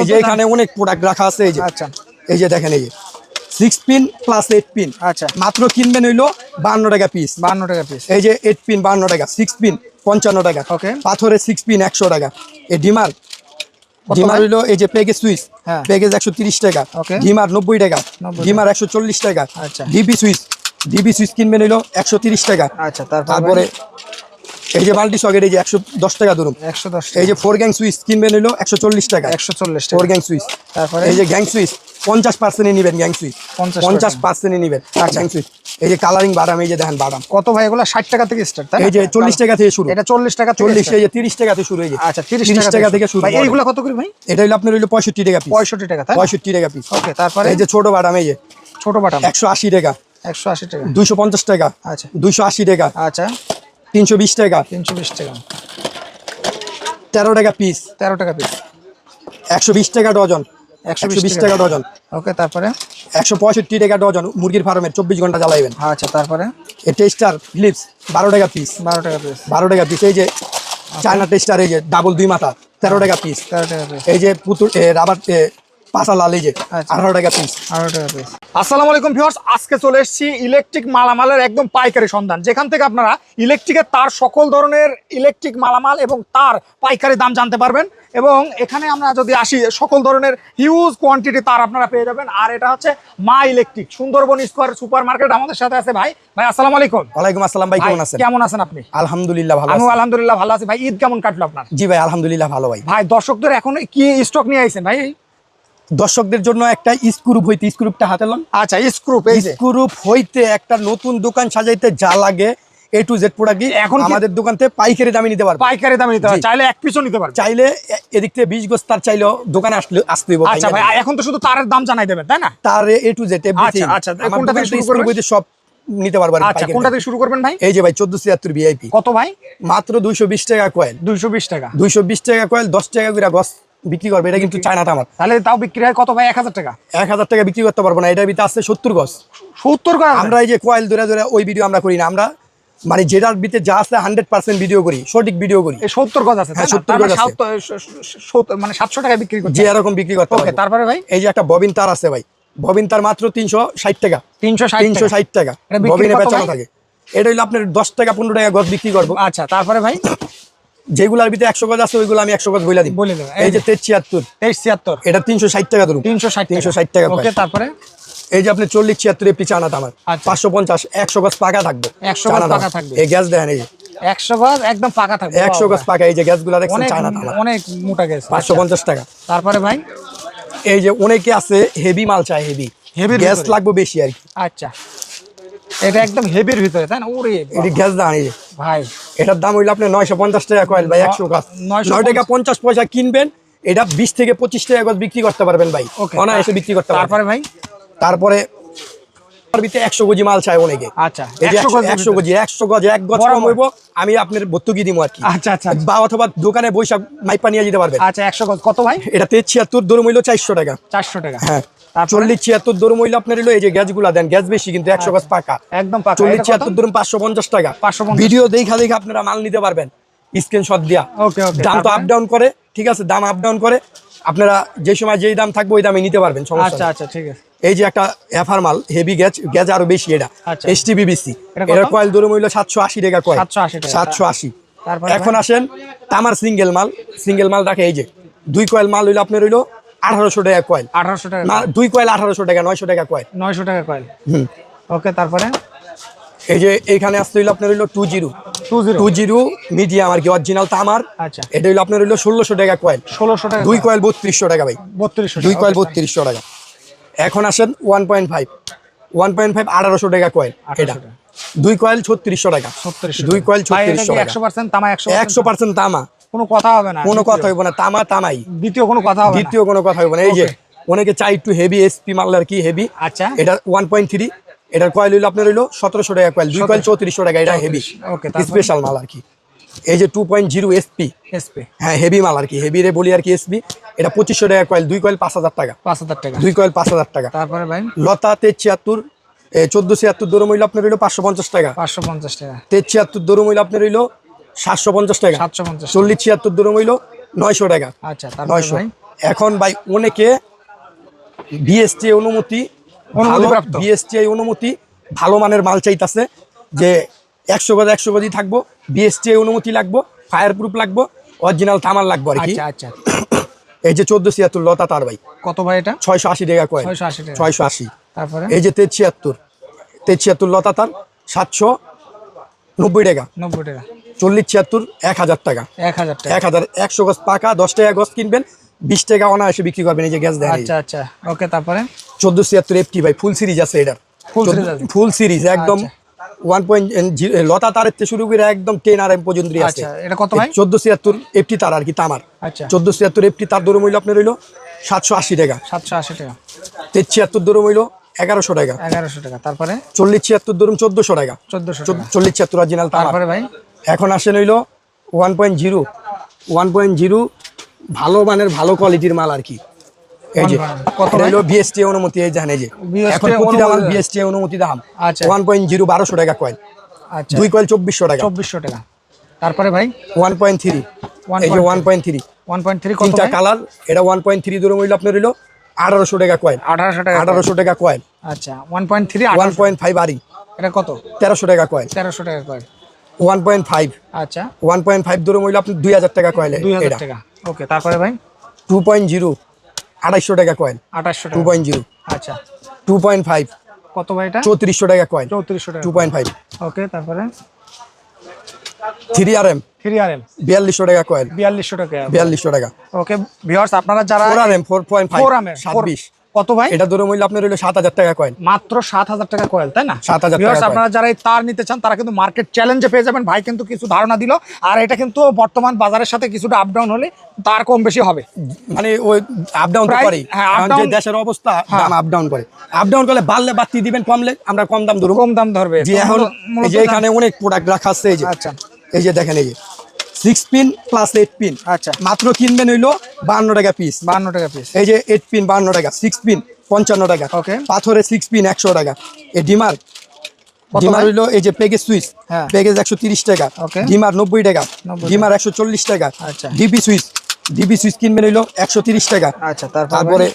এই যে এখানে অনেক প্রোডাক্ট রাখা আছে। এই যে আচ্ছা, এই যে দেখেন, এই যে 6 পিন প্লাস 8 পিন। আচ্ছা, মাত্র কিনবেন হইলো 52 টাকা পিস। 52 টাকা পিস। এই যে 8 পিন 52 টাকা, 6 পিন 55 টাকা। ওকে। পাথরের 6 পিন 100 টাকা। এই ডিমার হইলো এই যে প্যাকেজ সুইচ, হ্যাঁ, প্যাকেজ 130 টাকা। ওকে। ডিমার 90 টাকা, 90 ডিমার 140 টাকা। আচ্ছা, ডিবি সুইচ কিনবেন হইলো 130 টাকা। আচ্ছা, তারপরে এই যে মাল্টি সকেট এই যে 110 টাকা ধরুন। 110 এই যে 4 গ্যাং সুইচ কিনবেন হইলো 140 টাকা। 140 4 টাকা। Gang switch. তারপরে এই যে গ্যাং সুইচ 50% নিবেন, গ্যাং সুইচ 50% নিবেন। আচ্ছা, গ্যাং সুইচ। এই যে কালারিং বাদাম, এই যে দেখেন বাদাম কত ভাই এগুলো? 60 টাকা থেকে স্টার্ট, তাই না? এই যে 40 টাকা থেকে শুরু। এটা 40 টাকা থেকে 40, start। এই যে 30 টাকা থেকে শুরু। এই যে আচ্ছা, 30 টাকা থেকে শুরু। ভাই এইগুলো কত করে ভাই? এটা হলো আপনার হইলো 65 টাকা পিস। 65 টাকা, তাই না? 65 টাকা পিস। ওকে, তারপরে এই যে ছোট বাদাম, এই যে ছোট বাটাম 180 টাকা, 180 টাকা। 250 টাকা, আচ্ছা, 280 টাকা, আচ্ছা, 320 টাকা, 320 টাকা, 13 টাকা পিস, 13 টাকা পিস, 120 টাকা ডজন, 120 টাকা ডজন। ওকে, তারপরে 165 টাকা ডজন মুরগির ফার্মের 24 ঘন্টা জ্বালাইবেন। আচ্ছা, তারপরে এই টেস্টার ফিলিপস 12 টাকা পিস, 12 টাকা পিস, 12 টাকা পিস। এই যে চায়না টেস্টার, এই যে ডাবল 2 মাথা 13 টাকা পিস। 13 টাকা পিস। এই যে পুতুল রাবার পাশা লাল, এই যে আচ্ছা। 18 টাকা পিস। 18 টাকা পিস। আসসালামু আলাইকুম ভিউয়ার্স, আজকে চলে এসেছি ইলেকট্রিক মালামালের একদম পাইকারি সন্ধান, যেখান থেকে আপনারা ইলেকট্রিকের তার সকল ধরনের ইলেকট্রিক মালামাল এবং তার পাইকারি দাম জানতে পারবেন। এবং এখানে আমরা যদি আসি, সকল ধরনের হিউজ কোয়ান্টিটি তার আপনারা পেয়ে যাবেন। আর এটা হচ্ছে মা electric, Sundarban Square Super market. আমাদের সাথে আছে ভাই। আসসালামু আলাইকুম। ওয়ালাইকুম আসসালাম ভাই, কেমন আছেন? কেমন আছেন আপনি? আলহামদুলিল্লাহ ভালো আমি আছি। আলহামদুলিল্লাহ ভালো আছি ভাই। ঈদ কেমন কাটলো আপনার? জি ভাই আলহামদুলিল্লাহ ভালো ভাই। ভাই দর্শকদের এখন কি স্টক নিয়ে আইছেন ভাই? দর্শকদের জন্য একটা স্ক্রুপ হইতে, স্ক্রুপটা হাতে লন। আচ্ছা, স্ক্রুপ। এই যে স্ক্রুপ হইতে একটা নতুন দোকান সাজাইতে যা লাগে A to Z প্রোডাক্ট এখন আমাদের দোকান থেকে পাইকারি দামে নিতে পারবে। পাইকারি দামে নিতে পারবে, চাইলে এক পিসও নিতে পারবে। চাইলে এদিক থেকে 20 গজ তার চাইলেও দোকানে আসতে হবে। আচ্ছা ভাই, এখন তো শুধু তারের দাম জানাই দেবেন, তাই না? তার A to Z আচ্ছা, আচ্ছা, কোনটা থেকে শুরু করবেন? সব নিতে পারবে। আচ্ছা, কোনটা থেকে শুরু করবেন ভাই? এই যে ভাই 1476 VIP। কত ভাই? মাত্র 220 টাকা কয়েল। 220 টাকা। 220 টাকা কয়েল, 10 টাকা করে গজ বিক্রি করবে। এটা কিন্তু চায়না তামার। তাহলে তাও বিক্রি হয় কত ভাই? 1000 টাকা। 1000 টাকা বিক্রি করতে পারবো না। এটার ভিতরে আছে 70 গজ। 70 টাকা। আমরা এই যে কয়েল ধরে ধরে ওই ভিডিও আমরা করি না। আমরা মানে যেটার ভিতরে যা আছে 100% ভিডিও করি, সঠিক ভিডিও করি। এই 70 গজ আছে, হ্যাঁ, তাই না? 70 গজ আছে। মানে 700 টাকা বিক্রি করছে। যে এরকম বিক্রি করতে ওকে, পারবো। তারপরে ভাই এই যে একটা ববিন তার আছে ভাই, ববিন তার মাত্র 360 টাকা। 360 টাকা এটা বিক্রি ববিনে কত বেচানো ভাই? থাকে। এটা হইলো আপনার 10 টাকা 15 টাকা গজ বিক্রি করবো। আচ্ছা, তারপরে ভাই যেগুলার ভিতরে 100 গজ আছে ওইগুলো আমি 100 গজ বইলা দিই। বলে দেবেন। এই যে 73 2376 এটা 360 টাকা ধরুন। 360 টাকা। ওকে, তারপরে এই যে আপনি 4076 এপি চায়না তামার। আচ্ছা। 550 100 গজ পাকা থাকবে। 100 গজ পাকা থাকবে। এই গ্যাস দেখেন, এই যে 100 গজ একদম পাকা থাকবে। 100 গজ পাকা। এই যে গ্যাসগুলো দেখছেন অনেক চায়না তামার, অনেক মোটা গ্যাস। 550 টাকা। তারপরে ভাই এই যে অনেকে আছে হেভি মাল চায়, হেভি গ্যাস লাগবে বেশি আর কি। আচ্ছা, এটা একদম হেভির ভিতরে, তাই না? ওরে এটি গ্যাস দাঁড়ান। এই যে ভাই, এটার দাম হইলো আপনার 950 টাকা কয়েল ভাই। 100 গজ 9 টাকা 50 পয়সা কিনবেন। এটা 20 থেকে 25 টাকা গজ বিক্রি করতে পারবেন ভাই। অনায়াসে বিক্রি করতে পারবেন। তারপরে ভাই তারপরে তার ভিতরে 100 গজি মাল চায় অনেকে। আচ্ছা, এই যে 100 গজি, 100 গজ এক গজ কম হইব, আমি আপনার ভর্তুকি দিব আর কি। আচ্ছা, আচ্ছা, বা অথবা দোকানে বৈশাখ মাইপা নিয়ে যেতে পারবেন। আচ্ছা, 100 গজ কত ভাই? এটা 76 দর মূল্য 400 টাকা। 400 টাকা। হ্যাঁ, 40 76 দর মূল্য আপনার হলো এই যে গ্যাসগুলা দেন, গ্যাস বেশি কিন্তু 100 গজ পাকা একদম পাকা। 40 76 দর 550 টাকা। 550 ভিডিও দেখা আপনারা মাল নিতে পারবেন স্ক্রিনশট দিয়া। ওকে, ওকে। দাম তো আপ ডাউন করে, ঠিক আছে, দাম আপ ডাউন করে। আপনারা যে সময় যেই দাম থাকবে ওই দামে নিতে পারবেন, সমস্যা আচ্ছা, নেই। আচ্ছা, ঠিক আছে। এই যে একটা এফআর মাল হেভি গ্যাস, গ্যাস আরো বেশি। এটা আচ্ছা। এসটিবিবিসি। এটা কত? এর কয়েল দর মূল্য 780 টাকা কয়েল। 780 টাকা। 780। তারপরে এখন আসেন তামার সিঙ্গেল মাল। সিঙ্গেল মাল রাখে এই যে 2 কয়েল মাল হইলো আপনার হইলো 1800 টাকা কয়েল। 1800 টাকা। না, 2 কয়েল 1800 টাকা, 900 টাকা কয়েল। 900 টাকা কয়েল। হুম। ওকে, তারপরে এই যে এইখানে আসতে হইলো আপনার হইলো 20 মিডিয়াম আর কি, অরিজিনাল তামার। আচ্ছা, এটা হইলো আপনার হইলো 1600 টাকা কয়েল। 1600 টাকা। 2 কয়েল 3200 টাকা ভাই। 3200 2 কয়েল 3200 টাকা। এখন আসেন 1.5 1800 টাকা কয়েল। এটা 2 কয়েল 3600 টাকা। 3600 2 কয়েল ভাই, এটা 3600 কি টাকা। 100% তামা? 100% তামা, কোনো কথা হবে না। কোনো কথা হইব না। তামা তামাই, দ্বিতীয় কোনো কথা হবে না। দ্বিতীয় কোনো কথা হইব না। এই যে অনেকে চাই একটু হেভি এসপি মাল আর কি, হেভি। আচ্ছা, এটা 1.3 এটার কয়েল হইলো আপনার হইলো 1700 টাকা কয়েল। 2 কয়েল 3400 টাকা। এটা হেভি ওকে, স্পেশাল মাল আর কি। এই যে 2.0 এসপি, এসপি। হ্যাঁ হেভি মাল আর কি, হেভি রে বলি আর কি এসপি। এটা 2500 টাকা কয়েল। 2 কয়েল 5000 টাকা। 5000 টাকা। 2 কয়েল 5000 টাকা। তারপরে ভাই লতা 73 1476 দর মূল্য আপনার হইলো 550 টাকা। 550 টাকা। 73 দর মূল্য আপনার হইলো 750 টাকা। 750 40 76 দর মূল্য 900 টাকা। আচ্ছা, তারপরে 900। ভাই এখন ভাই অনেকে বিএসটিআই অনুমতি অনুমতিপ্রাপ্ত। বিএসটিআই অনুমতি ভালো মানের মাল চাইতাছে যে 100 গজই থাকবো, বিএসটিআই অনুমতি লাগবো, ফায়ার প্রুফ লাগবো, অরিজিনাল তামার লাগবো আর কি। আচ্ছা আচ্ছা, এই যে 1476 লতা তার ভাই কত ভাই এটা? 680 টাকা কয়েন, 680 টাকা। 680। তারপরে এই যে 73 লতা তার 790 টাকা, 90 টাকা, 40 76 1000 টাকা, 1000 টাকা। 1000 100 গজ পাকা, 10 টাকা গজ কিনবেন, 20 টাকা অনায়াসে বিক্রি করবেন। এই যে গ্যাস দেন, আচ্ছা আচ্ছা, ওকে। তারপরে 1476 এফটি ভাই ফুল সিরিজ আছে এটার, ফুল সিরিজ আছে। ফুল সিরিজ একদম 1.0 লতা তারের থেকে শুরু করে একদম 10 RM পর্যন্ত আছে। আচ্ছা, এটা কত ভাই? 1476 এফটি তার আর কি তামার। আচ্ছা, 1476 এফটি তার দর মূল্য আপনার হইলো 780 টাকা, 780 টাকা, 73 দর হইলো 1100 টাকা, 1100 টাকা। তারপরে 40 76 দরুম 1400 টাকা, 1400 টাকা। 40 76 অরিজিনাল তামার। তারপরে ভাই এখন আসেন হইলো 1.0 ভালো মানের ভালো কোয়ালিটির মাল আর কি। এই যে কত এটা হইলো বিএসটিআই অনুমতি, এই জানেন যে BSTI এখন প্রতিটা মাল অনুমতি। বিএসটিআই অনুমতি দাম। আচ্ছা। 1.0 1200 টাকা কয়েন, আচ্ছা, 2 কয়েল 2400 টাকা, 2400 টাকা। তারপরে ভাই 1.3 এই যে 1.3 1.3 কত তিনটা ভাই? কালার, এটা 1.3 দূর মূল্য আপনার হইলো 1800 টাকা কয়েন, 1800 টাকা। 1800 টাকা কয়েন। আচ্ছা, 1.3 1.5 আরি এটা কত? 1300 টাকা কয়েন, 1300 টাকা কয়েন। 1.5 আচ্ছা, 1.5 দূর মূল্য আপনি 2000 টাকা কয়েন। 2000 এটা টাকা। ওকে, তারপরে ভাই 2.0 2800 টাকা কয়েন, 2800 টাকা। 2.0 আচ্ছা, 2.5 কত ভাই এটা? 3400 টাকা কয়েন, 3400 টাকা। 2.5 ওকে, তারপরে 3RM 3RM 4200 টাকা কয়েন, 4200 টাকা। 4200 টাকা। ওকে ভিউয়ার্স, আপনারা যারা 4RM 4.5 4RM 27 কত ভাই? এটা দূর মূল্য আপনার হইলো 7000 টাকা কয়েন, মাত্র 7000 টাকা কয়েল, তাই না? 7000 টাকা ভিউয়ার্স, কয়েন। আপনারা যারা এই তার নিতে চান তারা কিন্তু মার্কেট চ্যালেঞ্জে পেয়ে যাবেন। ভাই কিন্তু কিছু ধারণা দিল, আর এটা কিন্তু বর্তমান বাজারের সাথে কিছুটা আপ ডাউন হলে তার কম বেশি হবে। মানে ওই আপ ডাউন তো Price, করে, হ্যাঁ, up কারণ যে down- দেশের অবস্থা দাম আপ ডাউন করে। আপ ডাউন করলে বাড়লে বাড়তি দিবেন, কমলে আমরা কম দাম ধরুন। কম দাম ধরবে যে এখন মূলত এই যে এখানে অনেক প্রোডাক্ট রাখা আছে, এই যে আচ্ছা এই যে দেখেন, এই যে 6 পিন প্লাস 8 পিন, আচ্ছা, মাত্র কিনবেন হইলো 52 টাকা পিস। 52 টাকা পিস। এই যে 8 পিন 52 টাকা, 6 পিন 55 টাকা, Okay. পাথরের 6 পিন 100 টাকা। এই ডিমার ডিমার ভাই? হইলো এই যে প্যাকেজ সুইচ, হ্যাঁ। প্যাকেজ 130 টাকা, Okay. ডিমার 90 টাকা, 90 ডিমার 140 টাকা। আচ্ছা। ডিপি সুইচ কিনবেন হইলো 130 টাকা। আচ্ছা, তারপরে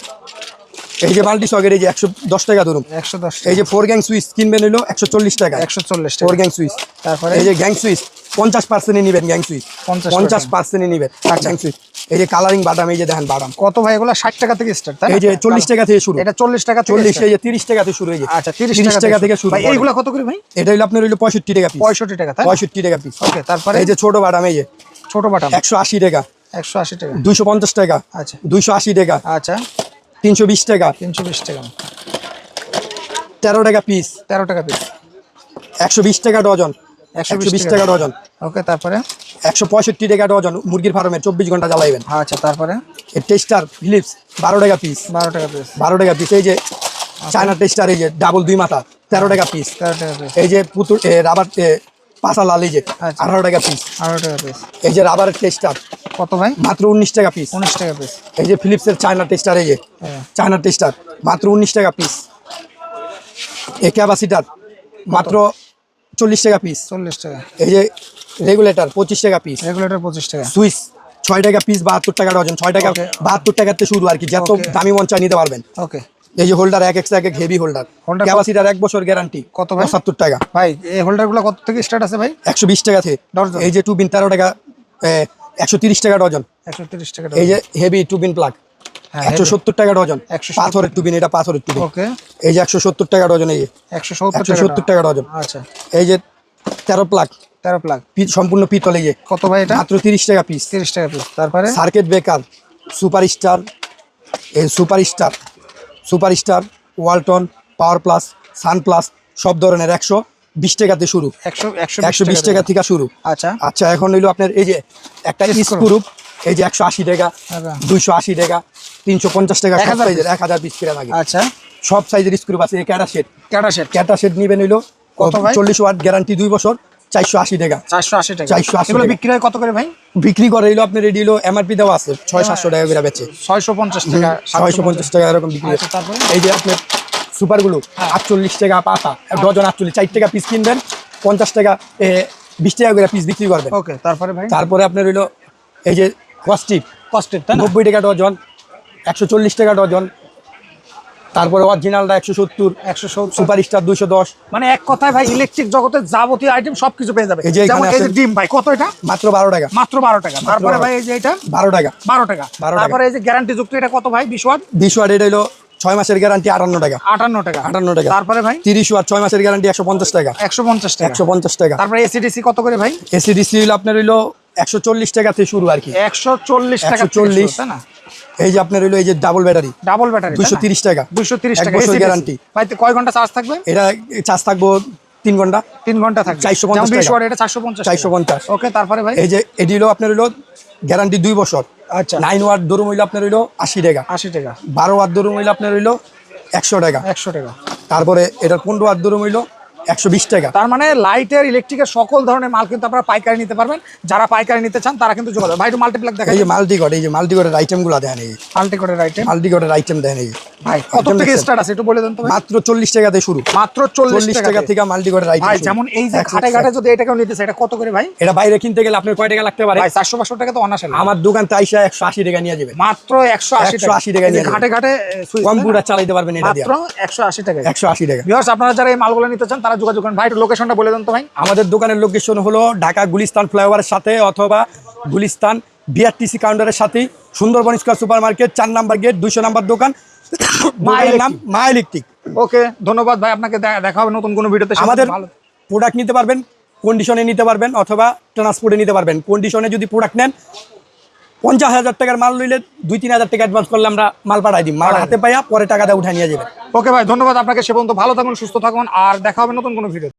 এই যে মাল্টি সকেট, এই যে 110 টাকা ধরুন। 110 এই যে 4 গ্যাং সুইচ কিনবেন হইলো 140 টাকা, 140 4 টাকা। Gang switch. তারপরে এই যে গ্যাং সুইচ 50% নিবেন, গ্যাং সুইচ 50% নিবেন আচ্ছা। Gang switch. এই যে কালারিং বাদাম, এই যে দেখেন বাদাম, কত ভাই? এগুলো 60 টাকা থেকে স্টার্ট, তাই না? এই যে 40 টাকা থেকে শুরু, এটা 40 টাকা থেকে 40 start? এই যে 30 টাকা থেকে শুরু, এই যে আচ্ছা, 30 টাকা থেকে শুরু। ভাই এইগুলো কত করে ভাই? এটা হইলো আপনার হইলো 65 টাকা পিস, 65 টাকা, তাই না? 65 টাকা পিস। ওকে, তারপরে এই যে ছোট বাদাম, এই যে ছোট বাটাম 180 টাকা, 180 টাকা। 250 টাকা, আচ্ছা 280 টাকা, আচ্ছা, 320 টাকা, 320 টাকা, 13 টাকা পিস, 13 টাকা পিস, 120 টাকা ডজন, 120 টাকা ডজন, ওকে। তারপরে 165 টাকা ডজন মুরগির ফার্মের 24 ঘন্টা জ্বালাইবেন। আচ্ছা, তারপরে এই টেস্টার ফিলিপস 12 টাকা পিস, 12 টাকা পিস, 12 টাকা পিস। এই যে চায়না টেস্টার, এই যে ডাবল 2 মাথা 13 টাকা পিস। 13 টাকা পিস, এই যে পুতুল রাবার পাশা লাল, এই যে আচ্ছা। 18 টাকা পিস। 18 টাকা পিস। এই যে রাবারের টেস্টার কত ভাই? মাত্র 19 টাকা পিস। 19 টাকা পিস। এই যে ফিলিপসের চায়না টেস্টার, এই যে হ্যাঁ। চায়না টেস্টার মাত্র 19 টাকা পিস। এই ক্যাপাসিটার মাত্র 40 টাকা পিস। 40 টাকা। এই যে রেগুলেটর 25 টাকা পিস। রেগুলেটর 25 টাকা। সুইচ 6 টাকা পিস, 72 টাকা ডজন, 6 টাকা Okay. 72 টাকাতে শুরু আর কি, যত Okay. দামি মন চাই নিতে পারবেন। ওকে এই যে হোল্ডার এক হেভি হোল্ডার, Holder ক্যাপাসিটার 1 বছর গ্যারান্টি, কত ভাই? 75 টাকা। ভাই, এই হোল্ডারগুলো কত থেকে স্টার্ট আছে ভাই? 120 টাকা থেকে ডজন। এই যে টু পিন 13 টাকা, 130 টাকা ডজন। 130 টাকা। এই যে হেভি টু পিন প্লাগ হ্যাঁ, 170 টাকা ডজন, 170 পাথরের টু পিন, এটা পাথরের টু পিন। ওকে, এই যে 170 টাকা ডজন, এই যে 170 টাকা ডজন। আচ্ছা, এই যে 13 প্লাগ 13 প্লাগ সম্পূর্ণ পিতল, এই যে কত ভাই এটা? মাত্র 30 টাকা পিস। 30 টাকা পিস। তারপরে সার্কিট ব্রেকার সুপারস্টার, এই সুপারস্টার ওয়ালটন, পাওয়ার প্লাস, সান প্লাস, সব ধরনের 120 টাকাতে শুরু, 120 টাকা থেকে শুরু। আচ্ছা আচ্ছা, এখন হইলো আপনার এই যে একটা স্ক্রু, এই যে 180 টাকা, আচ্ছা। 280 টাকা, 350 টাকা, সব 1000 সাইজের 1000 পিস করে লাগে। আচ্ছা, সব সাইজের স্ক্রু আছে। এই ক্যাটা সেট ক্যাটা সেট নিবেন হইলো কত ভাই? 40 ওয়াট গ্যারান্টি 2 বছর, 480 টাকা। 480 টাকা। 480 এগুলো টাকা। বিক্রি হয় কত করে ভাই? বিক্রি করে হইলো আপনার রেডি হইলো এমআরপি দেওয়া আছে 600-700 টাকা করে বেচে, 650 টাকা, 650 টাকা এরকম বিক্রি হয়। আচ্ছা, তারপরে এই যে আপনার সুপারগুলো 48 টাকা পাতা, ডজন 48, 4 টাকা পিস কিনবেন, 50 টাকা 20 টাকা করে পিস বিক্রি করবেন। ওকে, তারপরে ভাই তারপরে আপনার হইলো এই যে কস্টিপ কস্টের, তাই না? 90 টাকা ডজন, 140 টাকা ডজন। তারপরে অরিজিনালটা 170, 170, সুপারস্টার 210। মানে এক কথায় ভাই ইলেকট্রিক জগতের যাবতীয় আইটেম সবকিছু পেয়ে যাবে। এই যে যেমন এখানে এই যে আছে- ডিম ভাই, কত এটা? মাত্র 12 টাকা। মাত্র 12 টাকা। তারপরে 12 ভাই এই যে এটা 12 টাকা। 12 টাকা। 12 টাকা। তারপরে এই যে গ্যারান্টি যুক্ত এটা কত ভাই? 20 ওয়াট 20 ওয়াট এটা হলো 6 মাসের গ্যারান্টি 58 টাকা। 58 টাকা। 58 টাকা। তারপরে ভাই 30 ওয়াট 6 মাসের গ্যারান্টি 150 টাকা। 150 টাকা। 150 টাকা। তারপরে এসিডিসি কত করে ভাই? এসিডিসি হলো আপনার হইলো 140 টাকা থেকে শুরু আর কি। 140 টাকা থেকে 140 শুরু, তাই না? এই যে আপনার হইলো এই যে ডাবল ব্যাটারি ডাবল ব্যাটারি 230 টাকা। 230 এক টাকা বছর ACDC গ্যারান্টি। ভাই কয় ঘন্টা চার্জ থাকবে? এটা চার্জ থাকবো 3 ঘন্টা। 3 ঘন্টা থাকবে। 450 যেমন 20 টাকা। ওয়াট এটা 450 টাকা। 450। ওকে, তারপরে ভাই এই যে এডি হলো আপনার হইলো গ্যারান্টি 2 বছর। আচ্ছা 9 ওয়াট ধরুন হইলো আপনার হইলো 80 টাকা। 80 টাকা। 12 ওয়াট ধরুন হইলো আপনার হইলো 100 টাকা। 100 টাকা। তারপরে এটার 15 ওয়াট ধরুন হইলো 120 টাকা। তার মানে লাইটের ইলেকট্রিকের সকল ধরনের মাল কিন্তু আপনারা পাইকারি নিতে পারবেন। যারা পাইকারি নিতে চান তারা কিন্তু যোগাযোগ। ভাই একটু মাল্টিপ্লাক দেখাই। এই যে মাল্টিকট, এই যে মাল্টিকটের আইটেমগুলো দেখেন, এই মাল্টিকটের আইটেম মাল্টিকটের আইটেম দেখেন। এই ভাই কত item থেকে দেখছেন? স্টার্ট আছে একটু বলে দেন তো ভাই। মাত্র 40 টাকা থেকে শুরু। মাত্র 40 40 টাকা টাকা থেকে মাল্টিকটের আইটেম ভাই যেমন এই যে ঘাটে ঘাটে যদি এটাকেও নিতে চাই এটা কত করে ভাই? এটা বাইরে কিনতে গেলে আপনার কয় টাকা লাগতে পারে? ভাই 400-500 টাকা তো অনায়াসে লাগে। আমার দোকান আইসা 180 টাকা নিয়ে যাবে। মাত্র 180 টাকা। 180 টাকা এই যে নিয়ে যাবে। ঘাটে ঘাটে সুইচ কম্পিউটার চালাতে পারবেন এটা দিয়ে। মাত্র 180 টাকা। 180 টাকা। ভিউয়ার্স আপনারা যারা এই মালগুলো নিতে চান তারা যোগাযোগ করেন। ভাই একটু লোকেশনটা বলে দেন তো ভাই। আমাদের দোকানের লোকেশন হলো ঢাকা গুলিস্তান ফ্লাইওভারের সাথে অথবা গুলিস্তান বিআরটিসি কাউন্টারের সাথে Sundarban Square Super Market 4 number gate 200 number দোকান। দোকানের নাম মা ইলেকট্রিক। ওকে, ধন্যবাদ ভাই, আপনাকে দেখা হবে নতুন কোনো ভিডিওতে। আমাদের প্রোডাক্ট নিতে পারবেন, কন্ডিশনে নিতে পারবেন অথবা ট্রান্সপোর্টে নিতে পারবেন। কন্ডিশনে যদি প্রোডাক্ট নেন 50,000 টাকার মাল লইলে 2-3 হাজার টাকা অ্যাডভান্স করলে আমরা মাল পাঠাই দিই। মাল হাতে পাইয়া পরে টাকাটা উঠে নিয়ে যাবেন। ওকে ভাই, ধন্যবাদ আপনাকে। সে পর্যন্ত ভালো থাকুন, সুস্থ থাকুন, আর দেখা হবে নতুন কোনো ভিডিও।